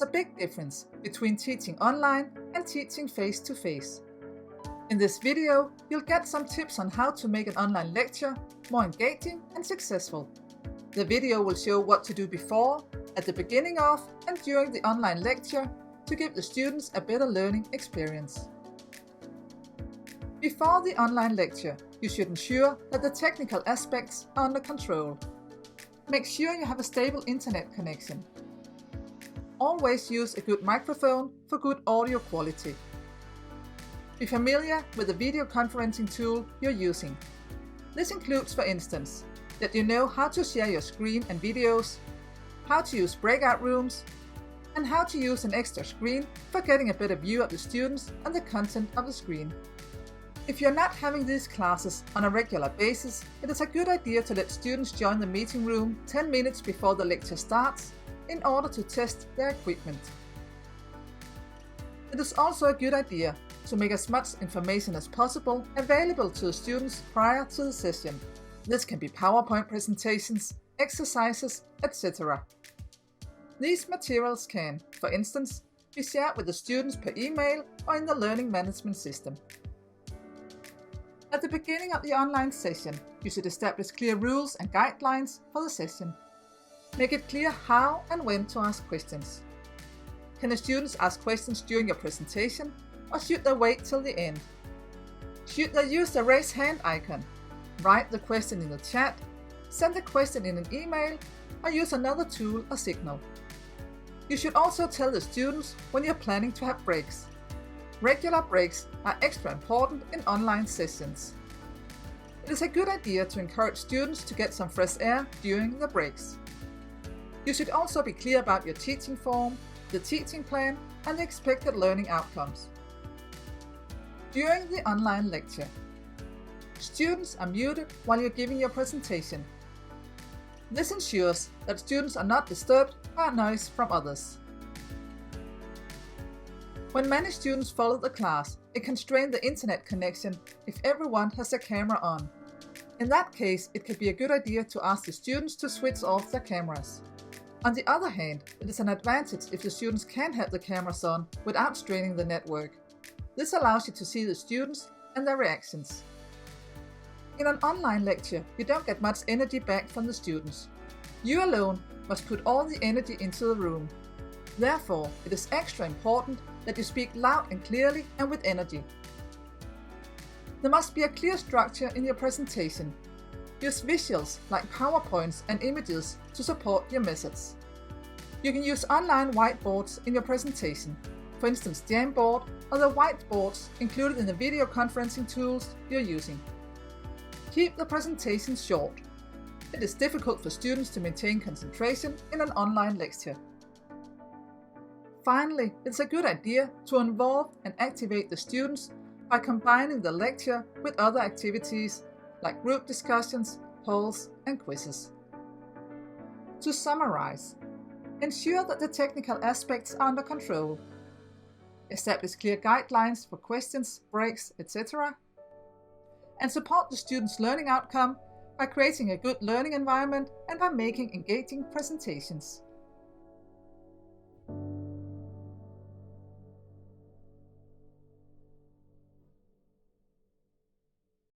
There's a big difference between teaching online and teaching face-to-face. In this video, you'll get some tips on how to make an online lecture more engaging and successful. The video will show what to do before, at the beginning of, and during the online lecture to give the students a better learning experience. Before the online lecture, you should ensure that the technical aspects are under control. Make sure you have a stable internet connection. Always use a good microphone for good audio quality. Be familiar with the video conferencing tool you're using. This includes, for instance, that you know how to share your screen and videos, how to use breakout rooms, and how to use an extra screen for getting a better view of the students and the content of the screen. If you're not having these classes on a regular basis, it is a good idea to let students join the meeting room 10 minutes before the lecture starts in order to test their equipment. It is also a good idea to make as much information as possible available to the students prior to the session. This can be PowerPoint presentations, exercises, etc. These materials can, for instance, be shared with the students per email or in the learning management system. At the beginning of the online session, you should establish clear rules and guidelines for the session. Make it clear how and when to ask questions. Can the students ask questions during your presentation, or should they wait till the end? Should they use the raise hand icon, write the question in the chat, send the question in an email, or use another tool or signal? You should also tell the students when you're planning to have breaks. Regular breaks are extra important in online sessions. It is a good idea to encourage students to get some fresh air during the breaks. You should also be clear about your teaching form, the teaching plan, and the expected learning outcomes. During the online lecture, students are muted while you're giving your presentation. This ensures that students are not disturbed by noise from others. When many students follow the class, it can strain the internet connection if everyone has their camera on. In that case, it could be a good idea to ask the students to switch off their cameras. On the other hand, it is an advantage if the students can have the cameras on without straining the network. This allows you to see the students and their reactions. In an online lecture, you don't get much energy back from the students. You alone must put all the energy into the room. Therefore, it is extra important that you speak loud and clearly and with energy. There must be a clear structure in your presentation. Use visuals like PowerPoints and images to support your methods. You can use online whiteboards in your presentation, for instance Jamboard or the whiteboards included in the video conferencing tools you're using. Keep the presentation short. It is difficult for students to maintain concentration in an online lecture. Finally, it's a good idea to involve and activate the students by combining the lecture with other activities like group discussions, polls, and quizzes. To summarize, ensure that the technical aspects are under control. Establish clear guidelines for questions, breaks, etc. And support the students' learning outcome by creating a good learning environment and by making engaging presentations.